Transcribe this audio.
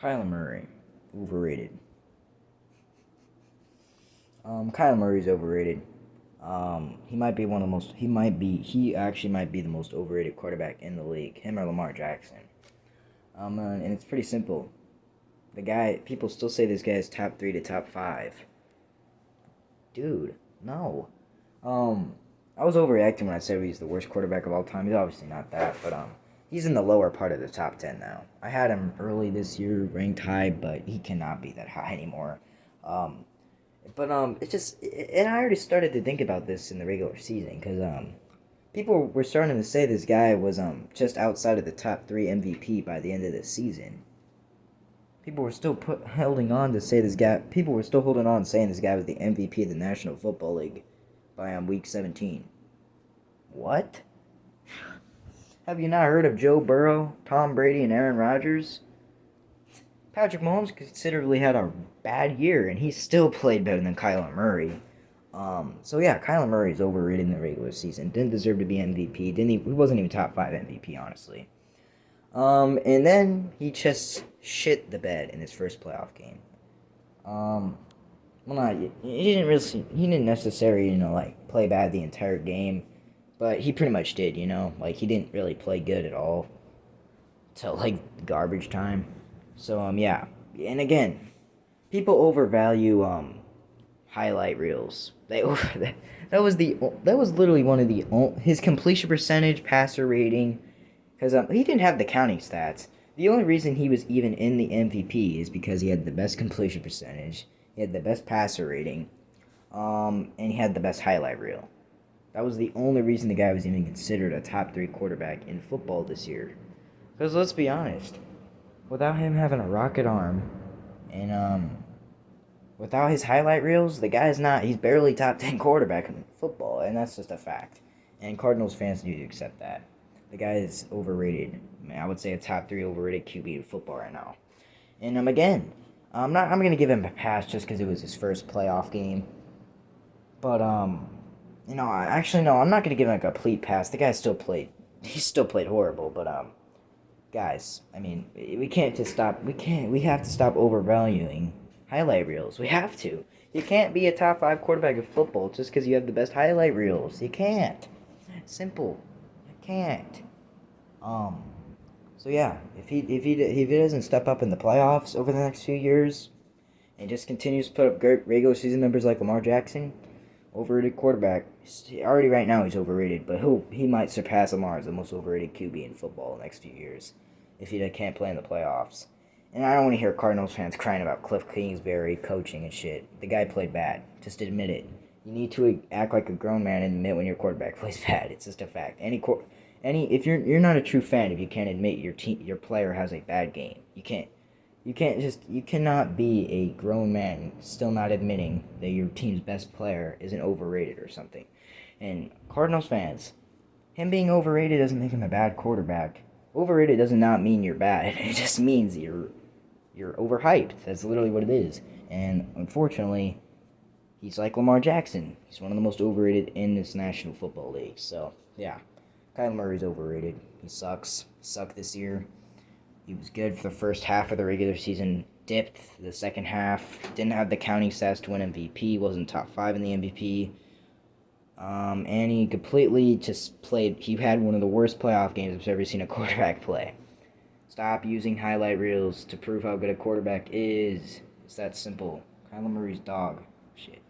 Kyler Murray, overrated. Kyler Murray's overrated. He might be one of the most. He actually might be the most overrated quarterback in the league. Him or Lamar Jackson. And it's pretty simple. The guy, people still say this guy is top 3 to top 5. Dude, no. I was overreacting when I said he's the worst quarterback of all time. He's obviously not that, but he's in the lower part of the top 10 now. I had him early this year, ranked high, but he cannot be that high anymore. Um, it's just, and I already started to think about this in the regular season because people were starting to say this guy was just outside of the top 3 MVP by the end of the season. People were still holding on to say this guy. People were still holding on saying this guy was the MVP of the National Football League by week 17. What? Have you not heard of Joe Burrow, Tom Brady, and Aaron Rodgers? Patrick Mahomes considerably had a bad year, and he still played better than Kyler Murray. So yeah, Kyler Murray is overrated in the regular season. Didn't deserve to be MVP. He wasn't even top 5 MVP, honestly. And then he just shit the bed in his first playoff game. Well, not he didn't necessarily, like play bad the entire game, but he pretty much did, like he didn't really play good at all till like garbage time. So yeah, and again, people overvalue highlight reels. That was literally one of the his completion percentage, passer rating, because he didn't have the counting stats. The only reason he was even in the MVP is because he had the best completion percentage, he had the best passer rating, and he had the best highlight reel. That was the only reason the guy was even considered a top 3 quarterback in football this year. Because let's be honest, without him having a rocket arm, and without his highlight reels, the guy's not. He's barely top 10 quarterback in football, and that's just a fact. And Cardinals fans need to accept that. The guy is overrated. I would say a top 3 overrated QB in football right now. And again, I'm gonna give him a pass just because it was his first playoff game. But actually no, I'm not gonna give him a complete pass. The guy still played. He still played horrible. But guys, I mean, we can't just stop. We have to stop overvaluing highlight reels. We have to. You can't be a top 5 quarterback of football just because you have the best highlight reels. You can't. Simple. You can't. So yeah, if he doesn't step up in the playoffs over the next few years, and just continues to put up great regular season numbers like Lamar Jackson, overrated quarterback. Already right now he's overrated, but he might surpass Lamar as the most overrated QB in football in the next few years if he can't play in the playoffs. And I don't want to hear Cardinals fans crying about Cliff Kingsbury coaching and shit. The guy played bad. Just admit it. You need to act like a grown man and admit when your quarterback plays bad. It's just a fact. If you're not a true fan if you can't admit your player has a bad game. You cannot be a grown man still not admitting that your team's best player isn't overrated or something. And Cardinals fans, him being overrated doesn't make him a bad quarterback. Overrated does not mean you're bad. It just means you're overhyped. That's literally what it is. And unfortunately, he's like Lamar Jackson. He's one of the most overrated in this National Football League. So, yeah. Kyler Murray's overrated. He sucks. He sucked this year. He was good for the first half of the regular season. Dipped the second half. Didn't have the counting stats to win MVP. Wasn't top 5 in the MVP. And he completely just played. He had one of the worst playoff games I've ever seen a quarterback play. Stop using highlight reels to prove how good a quarterback is. It's that simple. Kyler Murray's dog. Shit.